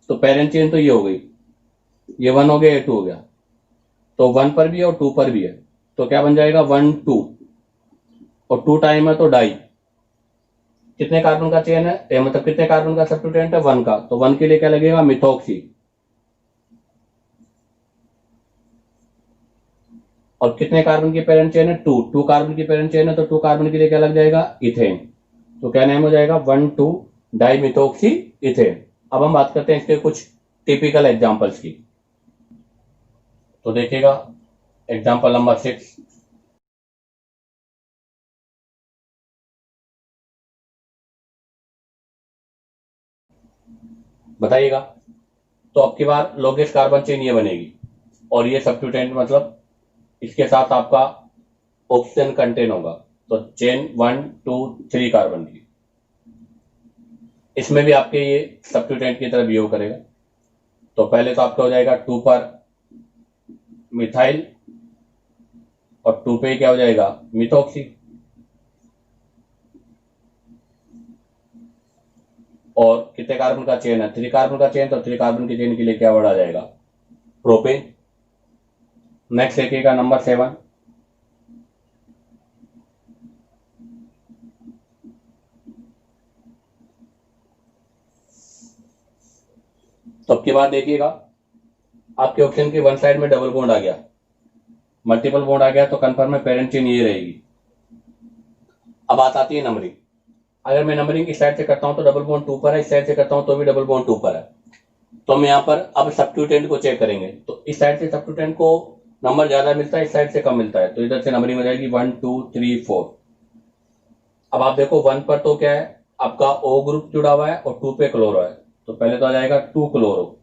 तो पेरेंट चेन तो ये हो गई, ये 1 हो गया, ये 2 हो गया। तो 1 पर भी है और 2 पर भी है, तो क्या बन जाएगा, 1 2। और 2 टाइम है तो डाई। कितने कार्बन का चेन है, मतलब कितने कार्बन का सब्स्टिट्यूएंट है, 1 का। तो 1 के लिए क्या लगेगा, मिथॉक्सी। और कितने कार्बन की पेरेंट चेन है, 2 कार्बन की पेरेंट चेन है, तो 2 कार्बन के लिए क्या लग जाएगा, इथेन। तो क्या नेम हो जाएगा, 1 2 डाई मिथॉक्सी इथेन। अब हम बात करते हैं इसके कुछ टिपिकल एग्जांपल्स की। तो देखिएगा एग्जांपल नंबर 6। बताइएगा। तो अब की बार लोगेस्ट कार्बन चेन ये बनेगी, और ये सब्स्टिट्यूएंट मतलब इसके साथ आपका ऑक्सीजन कंटेन होगा। तो चेन 1 2 3 कार्बन की, इसमें भी आपके ये सब्स्टिट्यूएंट की तरह बिहेव करेगा। तो पहले तो आपका हो जाएगा 2 पर मिथाइल, और 2 पे क्या हो जाएगा, मिथॉक्सी। और कितने कार्बन का चेन है, 3 कार्बन का चेन। तो 3 कार्बन की चेन के लिए क्या वर्ड आ जाएगा, प्रोपेन। नेक्स्ट देखिएगा नंबर 7। तो अब की बात देखिएगा, आपके ऑप्शन के 1 साइड में डबल बॉन्ड आ गया, मल्टीपल बॉन्ड आ गया तो कन्फर्म है पेरेंट चेन ये रहेगी। अब बात आती है नंबरिंग। अगर मैं नंबरिंग इस साइड से करता हूं तो डबल बॉन्ड 2 पर है, इस साइड से करता हूं तो भी डबल बॉन्ड 2 पर है। तो हम यहाँ पर अब सब्स्टिट्यूटेंट को चेक करेंगे, तो इस साइड से सब्स्टिट्यूटेंट को नंबर ज्यादा मिलता है, इस साइड से कम मिलता है, तो इधर से नंबरिंग हो जाएगी 1 2 3 4। अब आप देखो 1 पर तो क्या है आपका O ग्रुप जुड़ा हुआ है और 2 पे क्लोरो है, तो पहले तो आ जाएगा 2 क्लोरो।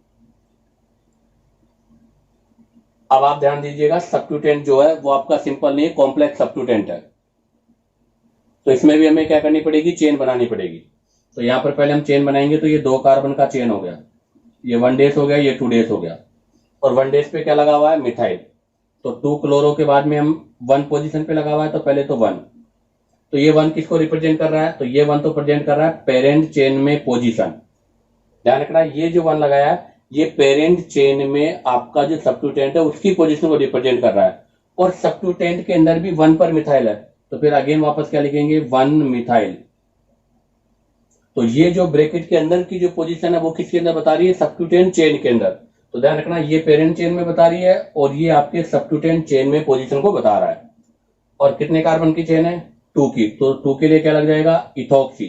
अब आप ध्यान दीजिएगा सब्स्टिट्यूटेंट जो है वो आपका सिंपल नहीं है, कॉम्प्लेक्स सब्स्टिट्यूटेंट है, तो इसमें भी हमें क्या करनी पड़ेगी, चेन बनानी पड़ेगी। तो यहां पर पहले हम चेन बनाएंगे, तो ये 2 कार्बन का चेन हो गया, ये 1 डेज हो गया, ये 2 डेज हो गया, और 1 डेज पे क्या लगा हुआ है, मिथाइल। तो 2 क्लोरो के बाद में हम 1 पोजीशन पे लगा हुआ है, तो पहले तो 1, तो ये 1 किसको रिप्रेजेंट कर रहा है, तो ये 1 तो प्रेजेंट कर रहा है पेरेंट चेन में पोजीशन। ध्यान रखना ये जो 1 लगाया है ये पेरेंट चेन में आपका जो सब्स्टिट्यूटेंट है उसकी पोजीशन को रिप्रेजेंट कर रहा है, और सब्स्टिट्यूटेंट के अंदर भी 1 पर मिथाइल है, तो फिर अगेन वापस क्या लिखेंगे, 1 मिथाइल। तो ये जो ब्रैकेट के अंदर की जो पोजीशन है वो किसके अंदर बता रही है, सब्स्टिट्यूटेंट चेन के अंदर। तो ध्यान रखना ये पेरेंट चेन में बता रही है और ये आपके सब्स्टिट्यूटेंट चेन में पोजीशन को बता रहा है। और कितने कार्बन की चेन है, 2 की, तो 2 के लिए क्या लग जाएगा, इथॉक्सी।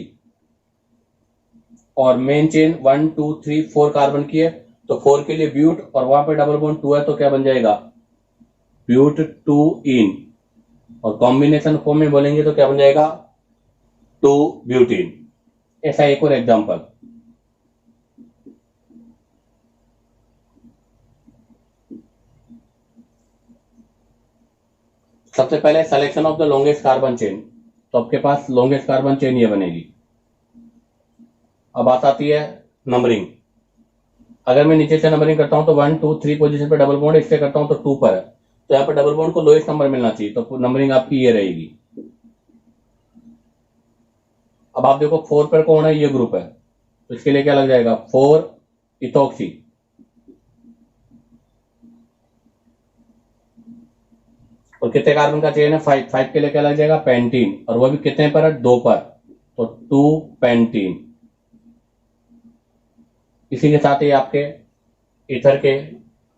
और मेन चेन 1 2 3 4 कार्बन की है, तो 4 के लिए ब्यूट, और वहां पे डबल बॉन्ड 2 है, तो क्या बन जाएगा, ब्यूट 2 इन, और कॉम्बिनेशन फॉर्म में बोलेंगे तो क्या बन जाएगा, 2 ब्यूटीन। ऐसा एक और एग्जांपल, सबसे पहले selection of the longest carbon chain, तो आपके पास लॉन्गेस्ट कार्बन चेन ये बनेगी। अब बात आती है नंबरिंग। अगर मैं नीचे से नंबरिंग करता हूं तो 1 2 3 पोजीशन पे डबल बॉन्ड, इससे करता हूं तो 2 पर है, तो यहाँ पर डबल बॉन्ड को लोएस्ट नंबर मिलना चाहिए, तो नंबरिंग आपकी ये रहेगी। अब आप देखो 4 पर कौन है, ये ग्रुप है, तो इसके लिए क्या लग जाएगा, 4 इथॉक्सी। और कितने कार्बन का चेन है, 5, 5 के लिए क्या लग जाएगा, पेंटीन, और वो भी कितने पर है, 2 पर, तो 2 पेंटीन। इसी के साथ ही आपके ईथर के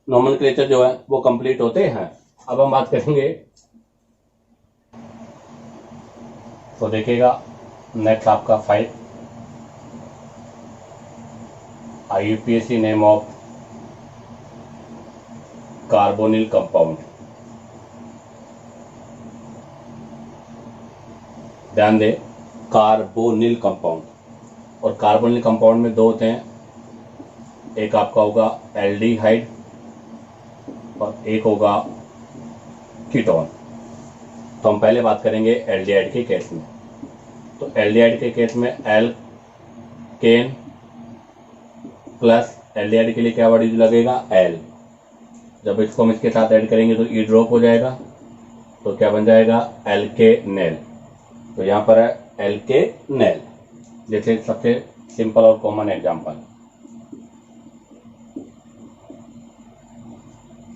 नोमेनक्लेचर जो है वो कंप्लीट होते हैं। अब हम बात करेंगे, तो देखिएगा नेक्स्ट आपका 5 IUPAC name of carbonyl compound. ध्यान दे, कार्बोनिल कंपाउंड, और कार्बोनिल कंपाउंड में 2 होते हैं, एक आपका होगा एल्डिहाइड और एक होगा कीटोन। तो हम पहले बात करेंगे एल्डिहाइड के केस में। तो एल्डिहाइड के केस में एल्केन प्लस एल्डिहाइड के लिए क्या वर्ड लगेगा, एल। जब इसको हम इसके साथ ऐड करेंगे तो ई ड्रॉप हो जाएगा, तो क्या बन जाएगा, एल्केनेल। तो यहां पर है एल्केनेल, जैसे सबसे सिंपल और कॉमन एग्जांपल।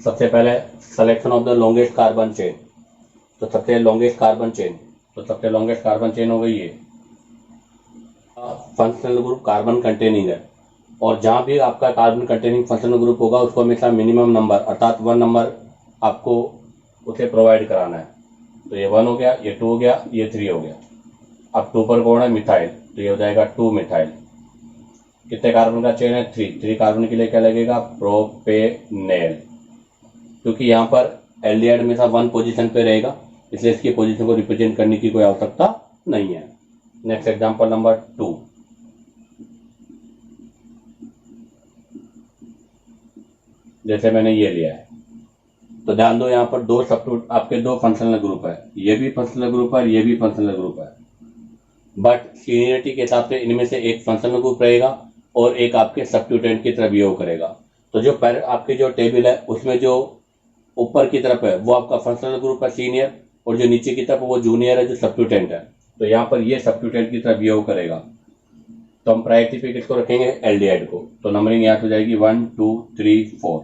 सबसे पहले selection of the longest carbon chain, तो सबसे लॉन्गेस्ट कार्बन चेन, तो सबसे लॉन्गेस्ट कार्बन चेन हो गई ये। फंक्शनल ग्रुप कार्बन कंटेनिंग है, और जहां भी आपका कार्बन कंटेनिंग फंक्शनल ग्रुप होगा उसको हमेशा मिनिमम नंबर अर्थात 1 नंबर आपको उसे प्रोवाइड कराना है। तो ये 1 हो गया, ये 2 हो गया, ये 3 हो गया। अब 2 पर कौन है, मिथाइल, तो ये हो जाएगा 2 मिथाइल। कितने कार्बन का चेन है, 3 कार्बन के लिए क्या लगेगा, प्रोपेनेल। क्योंकि यहाँ पर एल्डिहाइड हमेशा 1 पोजीशन पे रहेगा, इसलिए इसकी पोजीशन को रिप्रेजेंट करने की कोई आवश्यकता नहीं है। नेक्स्ट एग्जांपल नंबर 2, जैसे मैंने ये लिया है, तो ध्यान दो यहाँ पर 2 सब्स्टिट्यूट आपके 2 फंक्शनल ग्रुप है, ये भी फंक्शनल ग्रुप है, ये भी फंक्शनल ग्रुप है, बट सीनियरिटी के हिसाब से इनमें से एक फंक्शनल ग्रुप रहेगा और एक आपके सब्स्टिट्यूटेंट की तरफ बिहेव करेगा। तो जो आपकी जो टेबल है उसमें जो ऊपर की तरफ है वो आपका फंक्शनल ग्रुप है सीनियर, और जो नीचे की तरफ वो जूनियर है जो सब्स्टिट्यूटेंट है। तो यहाँ पर ये सब्स्टिट्यूटेंट की तरफ बिहेव करेगा, तो हम प्रायोरिटी पे किसको रखेंगे, एल्डिहाइड को। तो नंबरिंग यहाँ हो जाएगी 1 2 3 4।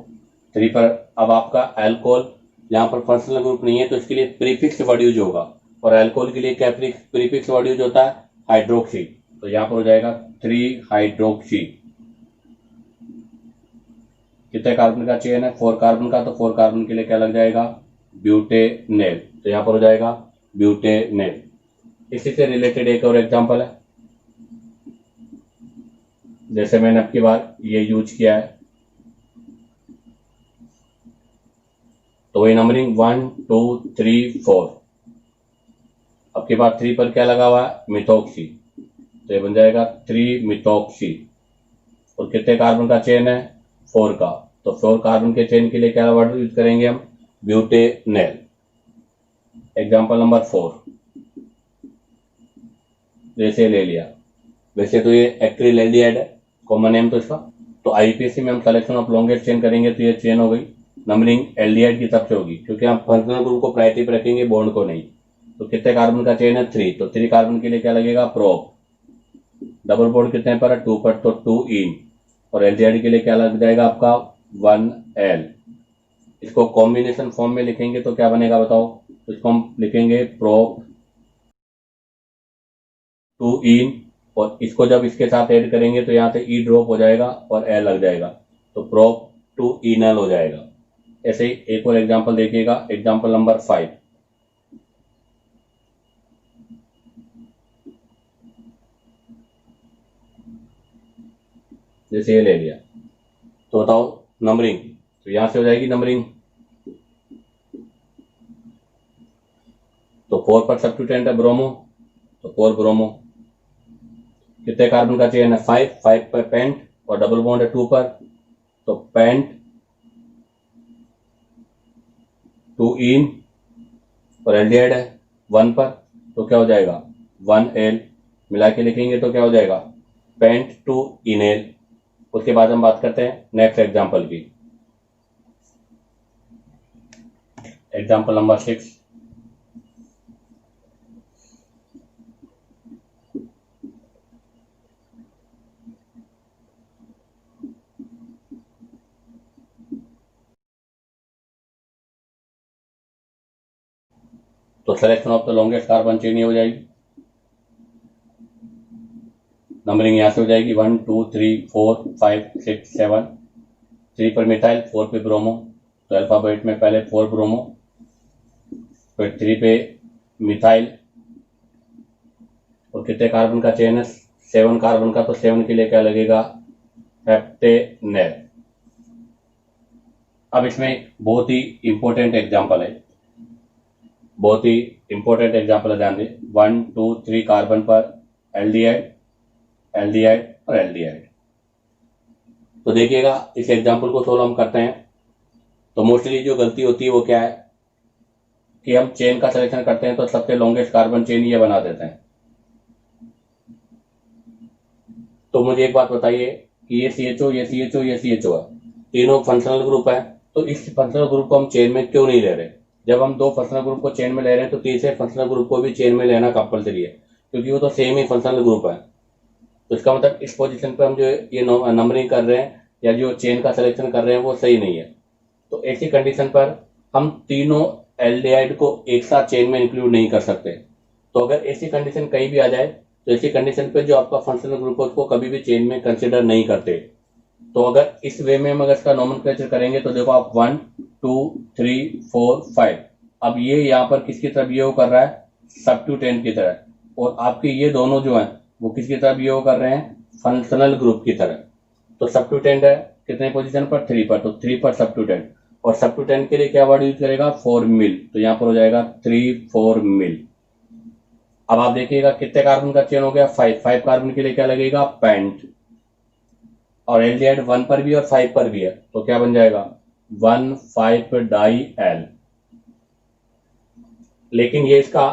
3 पर अब आपका अल्कोहल, यहाँ पर फंक्शनल ग्रुप नहीं है तो इसके लिए प्रीफिक्स वर्ड यूज होगा, और अल्कोहल के लिए क्या प्रीफिक्स वर्ड यूज होता है, हाइड्रोक्सी। तो यहाँ पर हो जाएगा 3 हाइड्रोक्सी। कितने कार्बन का चेन है, 4 कार्बन का, तो 4 कार्बन के लिए क्या लग जाएगा, ब्यूटेनेल, तो यहाँ पर हो जाएगा ब्यूटेनेल। इसी से रिलेटेड एक और एग्जांपल है, जैसे मैंने अब की बार ये यूज किया है, तो वही नंबरिंग 1 2 3 4। अब के बाद 3 पर क्या लगा हुआ है, मिथॉक्सी, तो ये बन जाएगा 3 मिथॉक्सी। और कितने कार्बन का चेन है, 4 का, तो 4 कार्बन के चेन के लिए क्या वर्ड यूज करेंगे हम, ब्यूटेनेल। एग्जांपल नंबर 4 जैसे ले लिया, वैसे तो ये एक्रिलेडिहाइड है, कॉमन नेम तो इसका, तो आईपीएससी में हम सिलेक्शन ऑफ लॉन्गेस्ट चेन करेंगे तो ये चेन हो गई, नंबरिंग एल्डिहाइड की तरफ से होगी, क्योंकि हम फंक्शनल ग्रुप को प्रायोरिटी पे रखेंगे, बॉन्ड को नहीं। तो कितने कार्बन का चेन है, 3, तो 3 कार्बन के लिए क्या लगेगा, प्रोप। डबल बॉन्ड कितने पर है, 2 पर, तो 2 इन। और एल्डिहाइड के लिए क्या लग जाएगा आपका, 1L। इसको कॉम्बिनेशन फॉर्म में लिखेंगे तो क्या बनेगा बताओ, तो इसको हम लिखेंगे प्रोप 2 इन, और इसको जब इसके साथ ऐड करेंगे तो यहाँ से ई ड्रॉप हो जाएगा और एल लग जाएगा, तो प्रोप 2 इनल हो जाएगा। ऐसे ही एक और एग्जांपल देखिएगा, एग्जांपल नंबर 5। जैसे ये ले लिया, तो बताओ नंबरिंग, तो यहां से हो जाएगी नंबरिंग, तो 4 पर सब्स्टिट्यूटेंट है ब्रोमो, तो 4 ब्रोमो। कितने कार्बन का चेन है, 5 पर पेंट, और डबल बॉन्ड है 2 पर, तो पेंट 2 इन, और एल्डिहाइड है 1 पर, तो क्या हो जाएगा, 1L। मिला के लिखेंगे तो क्या हो जाएगा, पेंट 2 इनेल। उसके बाद हम बात करते हैं नेक्स्ट एग्जांपल की, एग्जांपल नंबर 6। तो selection of the longest carbon chain हो जाएगी, नंबरिंग यहां से हो जाएगी 1 2 3 4 5 6 7। 3 पर मिथाइल, 4 पे ब्रोमो, तो अल्फाबेट में पहले 4 ब्रोमो, फिर 3 पे मिथाइल, और कितने कार्बन का चेन है, 7 कार्बन का, तो 7 के लिए क्या लगेगा, हेप्टेनेल। अब इसमें बहुत ही इंपॉर्टेंट एग्जांपल है, बहुत ही इंपॉर्टेंट एग्जांपल है, ध्यान दें। 1 2 3 कार्बन पर एल्डिहाइड, एल्डिहाइड और एल्डिहाइड। तो देखिएगा इस एग्जांपल को सोल्व हम करते हैं, तो मोस्टली जो गलती होती है वो क्या है कि हम चेन का सिलेक्शन करते हैं तो सबसे लॉन्गेस्ट कार्बन चेन ये बना देते हैं। तो मुझे एक बात बताइए कि ये CHO, ये CHO, ये CHO है, तीनों फंक्शनल ग्रुप है, तो इस फंक्शनल ग्रुप को हम चेन में क्यों नहीं ले रहे। जब हम 2 फंक्शनल ग्रुप को चेन में ले रहे हैं तो तीसरे फंक्शनल ग्रुप को भी चेन में लेना कंपलसरी है, क्योंकि वो तो सेम ही फंक्शनल ग्रुप है। तो इसका मतलब इस पोजीशन पे हम जो ये नंबरिंग कर रहे हैं या जो चेन का सिलेक्शन कर रहे हैं वो सही नहीं है। तो ऐसी कंडीशन पर हम तीनों एल्डिहाइड को एक साथ चेन में इंक्लूड नहीं कर सकते। तो अगर ऐसी कंडीशन कहीं भी आ जाए तो ऐसी कंडीशन पे जो आपका फंक्शनल ग्रुप है उसको कभी भी चेन में कंसिडर नहीं करते। तो अगर इस वे में हम अगर इसका नोमेनक्लेचर करेंगे तो देखो आप 1 2 3 4 5, अब ये यहाँ पर किसकी तरफ ये कर रहा है, सब्स्टिट्यूटेंट की तरह, और आपके ये दोनों जो हैं वो किसकी तरफ ये कर रहे हैं, फंक्शनल ग्रुप की तरह। तो सब्स्टिट्यूटेंट है कितने पोजीशन पर, 3 पर, तो 3 पर सब्स्टिट्यूटेंट, और सब्स्टिट्यूटेंट के लिए क्या वर्ड यूज करेगा, 4 मिल, तो यहाँ पर हो जाएगा 3 4 मिल। अब आप देखिएगा कितने कार्बन का चेन हो गया, 5 कार्बन के लिए क्या लगेगा, पेंट, और एल्डिहाइड 1 पर भी और 5 पर भी है, तो क्या बन जाएगा 1,5 डाई एल। लेकिन ये इसका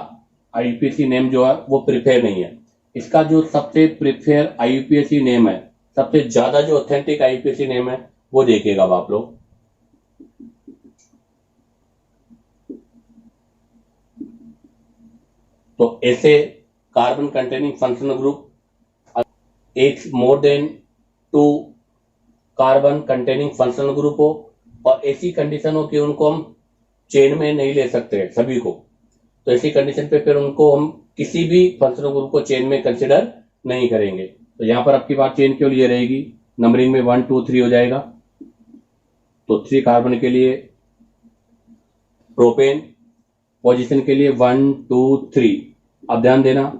आईयूपीएसी नेम जो है वो प्रिफेयर नहीं है। इसका जो सबसे प्रिफेयर आईयूपीएसी नेम है, सबसे ज्यादा जो ऑथेंटिक आईयूपीएसी नेम है वो देखिएगा अब आप लोग। तो ऐसे कार्बन कंटेनिंग फंक्शनल ग्रुप एक more than 2 carbon containing functional group हो और ऐसी कंडीशन हो कि उनको हम चेन में नहीं ले सकते सभी को, तो ऐसी कंडीशन पे फिर उनको हम किसी भी फंक्शनल ग्रुप को चेन में कंसिडर नहीं करेंगे। तो यहां पर आपकी बात चेन क्यों लिए रहेगी, नंबरिंग में 1 2 3 हो जाएगा, तो 3 कार्बन के लिए प्रोपेन पोजीशन के लिए 1 2 3। अब ध्यान देना,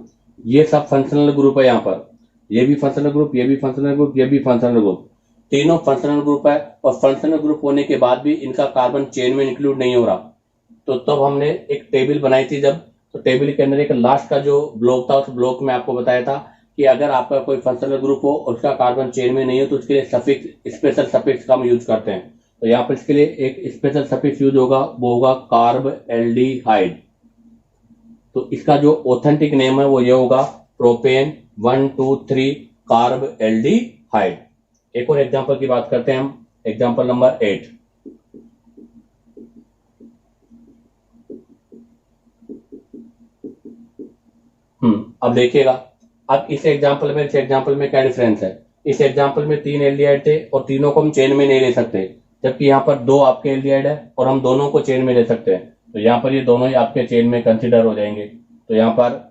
ये सब फंक्शनल ग्रुप है। यहाँ पर ये भी फंक्शनल ग्रुप, ये भी फंक्शनल ग्रुप, ये भी फंक्शनल ग्रुप, तीनों फंक्शनल ग्रुप है। और फंक्शनल ग्रुप होने के बाद भी इनका कार्बन चेन में इंक्लूड नहीं हो रहा। तो तब हमने एक टेबल बनाई थी जब, तो टेबल के अंदर एक लास्ट का जो ब्लॉक था, उस ब्लॉक में आपको बताया था कि अगर आपका कोई फंक्शनल ग्रुप हो और उसका कार्बन चेन में नहीं हो तो उसके लिए सफिक्स, स्पेशल सफिक्स का हम यूज करते हैं। तो यहाँ पर इसके लिए एक स्पेशल सफिक्स यूज होगा, वो होगा कार्ब एल्डिहाइड। तो इसका जो ऑथेंटिक नेम है वो ये होगा प्रोपेन 1 2 3 कार्ब एल्डिहाइड। एक और एग्जांपल की बात करते हैं हम, एग्जांपल नंबर 8। अब देखिएगा, अब इस एग्जांपल में क्या डिफरेंस है। इस एग्जांपल में 3 एल्डिहाइड थे और तीनों को हम चेन में नहीं ले सकते, जबकि यहाँ पर 2 आपके एल्डिहाइड है और हम दोनों को चेन में ले सकते हैं। तो यहाँ पर ये दोनों ही आपके चेन में कंसिडर हो जाएंगे। तो यहाँ पर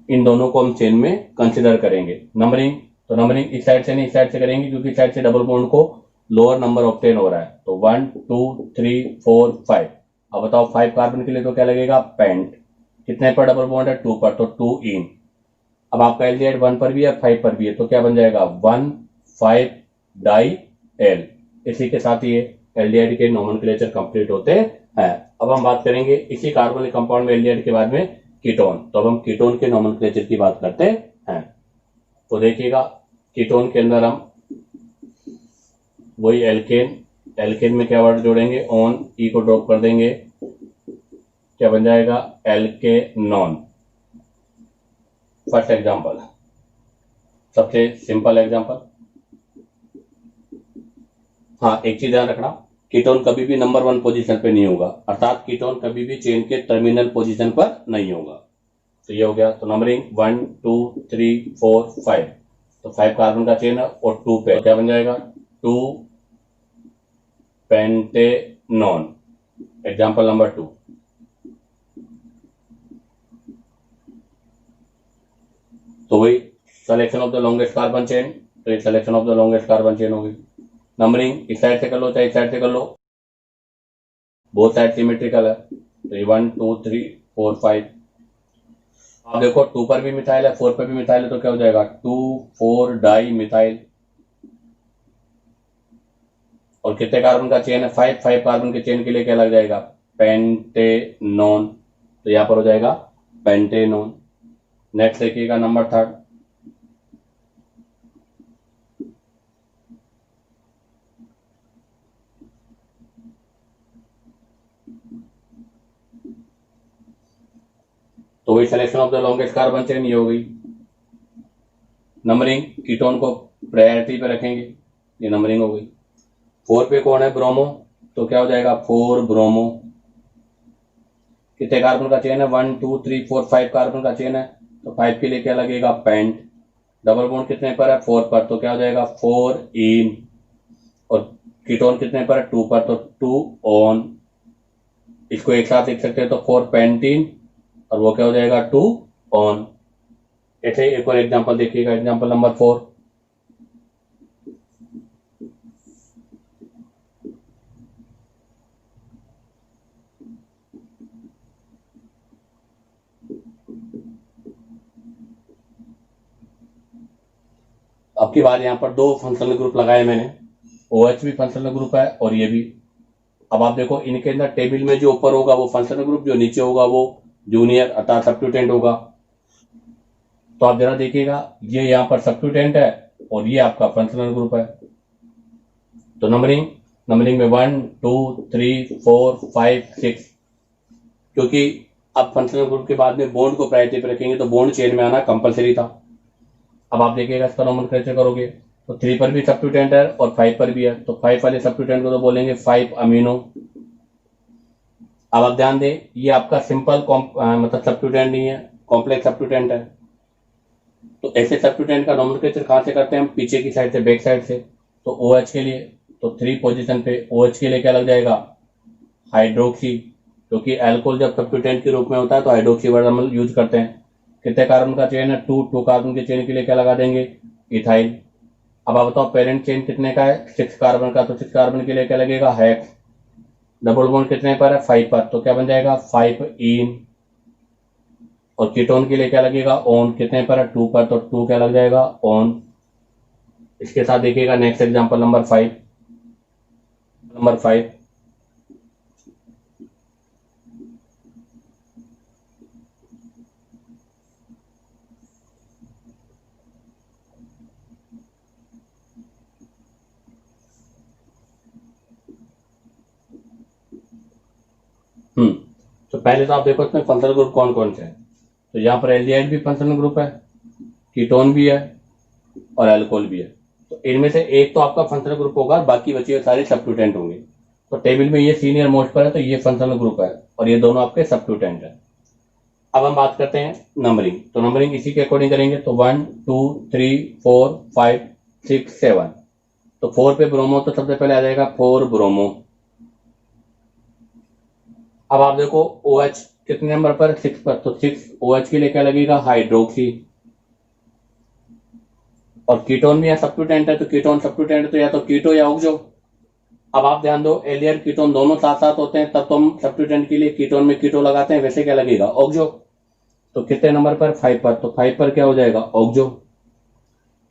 इन दोनों को हम चेन में कंसिडर करेंगे। नंबरिंग, तो नंबरिंग इस साइड से नहीं इस साइड से करेंगे, क्योंकि इस साइड से डबल बॉन्ड को लोअर नंबर ऑब्टेन हो रहा है। तो 1 2 3 4 5। अब बताओ 5 कार्बन के लिए तो क्या लगेगा, पेंट। कितने पर डबल बॉन्ड है, 2 पर, तो 2 इन। अब आपका एल्डिहाइड 1 पर भी है, 5 पर भी है, तो क्या बन जाएगा 1 5 डाई एल। इसी के साथ ये एल्डिहाइड के नोमेनक्लेचर कंप्लीट होते हैं। अब हम बात करेंगे इसी कार्बनिक कंपाउंड में एल्डिहाइड के बाद में कीटोन। तो अब हम कीटोन के नोमेनक्लेचर की बात करते हैं। तो देखिएगा, कीटोन के अंदर हम वही एल्केन, एल्केन में क्या वर्ड जोड़ेंगे, ऑन, ई को ड्रॉप कर देंगे, क्या बन जाएगा, एल्केनॉन। फर्स्ट एग्जांपल, सबसे सिंपल एग्जांपल। हाँ, एक चीज ध्यान रखना, कीटोन कभी भी नंबर 1 पोजीशन पे नहीं होगा, अर्थात कीटोन कभी भी चेन के टर्मिनल पोजीशन पर नहीं होगा। तो ये हो गया। तो नंबरिंग 1 2 3 4 5। तो 5 कार्बन का चेन है और 2 पे, तो क्या बन जाएगा, 2 पेंटेनॉन। Example number 2। तो वही selection of the longest carbon chain, तो ये selection of the longest carbon chain होगी। नंबरिंग इस साइड से कर लो चाहे इस साइड से कर लो, बोथ साइड सिमेट्रिकल है। तो ये 1 2 3 4 5। आप देखो 2 पर भी मिथाइल है, 4 पर भी मिथाइल है, तो क्या हो जाएगा, 2 4 डाई मिथाइल। और कितने कार्बन का चेन है, 5 5 कार्बन के चेन के लिए क्या लग जाएगा, पेंटेनॉन। तो यहां पर हो जाएगा पेंटेनॉन। नेक्स्ट देखिएगा नंबर 3। तो वही selection of the longest carbon chain ये हो गई। नंबरिंग कीटोन को प्रायोरिटी पे रखेंगे, ये नंबरिंग हो गई। 4 पे कौन है, ब्रोमो, तो क्या हो जाएगा 4 ब्रोमो। कितने कार्बन का चेन है, 1 2 3 4 5 कार्बन का चेन है, तो 5 के लिए क्या लगेगा, पेंट। डबल बॉन्ड कितने पर है, 4 पर, तो क्या हो जाएगा 4 इन। और कीटोन कितने पर है, 2 पर, तो 2 ऑन। इसको एक साथ लिख सकते हैं, तो 4 पेंटीन और वो क्या हो जाएगा 2 ऑन। ऐसे एक और एग्जांपल देखिएगा, एग्जांपल नंबर 4। अब की बार यहाँ पर 2 फंक्शनल ग्रुप लगाए मैंने, OH भी फंक्शनल ग्रुप है और ये भी। अब आप देखो इनके अंदर टेबल में जो ऊपर होगा वो फंक्शनल ग्रुप, जो नीचे होगा वो जूनियर अर्थात सब्स्टिट्यूटेंट होगा। तो आप जरा देखिएगा, ये यहाँ पर सब्स्टिट्यूटेंट है और ये आपका फंक्शनल ग्रुप है। तो नंबरिंग में 1 2 3 4 5 6, क्योंकि अब फंक्शनल ग्रुप के बाद में बॉन्ड को प्रायोरिटी पे रखेंगे तो बॉन्ड चेन में आना कंपलसरी था। अब आप देखिएगा इसका नोमेनक्लेचर करोगे तो 3 पर भी सब्स्टिट्यूटेंट है और 5 पर भी है, तो 5 वाले सब्स्टिट्यूटेंट को तो बोलेंगे 5 अमीनो। अब आप ध्यान दें, ये आपका सिंपल मतलब सब्स्टिट्यूटेंट नहीं है, कॉम्प्लेक्स सब्स्टिट्यूटेंट है। तो ऐसे सब्स्टिट्यूटेंट का नोमेनक्लेचर कहां से करते हैं हम, पीछे की साइड से, बैक साइड से। तो OH के लिए, तो 3 पोजीशन पे OH के लिए क्या लग जाएगा, हाइड्रोक्सी, क्योंकि अल्कोहल जब सब्स्टिट्यूटेंट के रूप में होता है तो हाइड्रोक्सी वर्ड हम यूज करते हैं। कितने कार्बन का चेन है, 2 कार्बन के चेन के लिए क्या लगा देंगे, इथाइल। अब आप बताओ पेरेंट चेन कितने का है, 6 कार्बन का, तो 6 कार्बन के लिए क्या लगेगा, हेक्स। डबल बॉन्ड कितने पर है, 5 पर, तो क्या बन जाएगा 5 इन। और कीटोन के लिए क्या लगेगा, ऑन, कितने पर है 2 पर, तो 2 क्या लग जाएगा ऑन। इसके साथ देखिएगा नेक्स्ट एग्जांपल नंबर 5। तो पहले तो आप देखो इसमें फंक्शनल ग्रुप कौन कौन से हैं। तो यहाँ पर एल्डिहाइड भी फंक्शनल ग्रुप है, कीटोन भी है और अल्कोहल भी है। तो इनमें से एक तो आपका फंक्शनल ग्रुप होगा, बाकी बचे हुए सारे सब्स्टिट्यूएंट होंगे। तो टेबल में ये सीनियर मोस्ट पर है, तो ये फंक्शनल ग्रुप है और ये दोनों आपके सब्स्टिट्यूएंट है। अब हम बात करते हैं नंबरिंग। तो नंबरिंग इसी के अकॉर्डिंग करेंगे। तो 1 2 3 4 5 6 7। तो 4 पे ब्रोमो, तो सबसे पहले आ जाएगा 4 ब्रोमो। अब आप देखो OH कितने नंबर पर, 6 पर, तो 6 OH के लिए क्या लगेगा हाइड्रोक्सी। और कीटोन भी यहाँ सब्स्टिट्यूएंट है, तो कीटोन सब्स्टिट्यूएंट तो या तो कीटो या ऑक्सो। अब आप ध्यान दो, एल्डिहाइड कीटोन दोनों साथ साथ होते हैं, तब तो हम सब्स्टिट्यूएंट के लिए कीटोन में कीटो लगाते हैं, वैसे क्या लगेगा ऑक्सो। तो कितने नंबर पर, 5 पर, तो 5 पर क्या हो जाएगा ऑक्सो।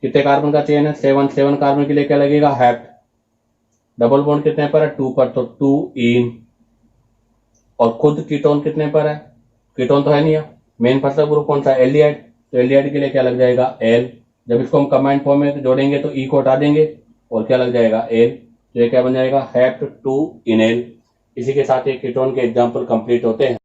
कितने कार्बन का चेन है, 7, 7 कार्बन के लिए क्या लगेगा हेप्ट। डबल बॉन्ड कितने पर है, 2 पर, तो 2 इन। और खुद कीटोन कितने पर है, कीटोन तो है नहीं है, मेन फंक्शनल ग्रुप कौन सा एल्डिहाइड, तो एल्डिहाइड के लिए क्या लग जाएगा एल। जब इसको हम कंबाइंड फॉर्म में जोड़ेंगे तो ई को हटा देंगे और क्या लग जाएगा एल, तो ये क्या बन जाएगा हेप्ट 2 इनेल। इसी के साथ ये कीटोन के एग्जाम्पल कंप्लीट होते हैं।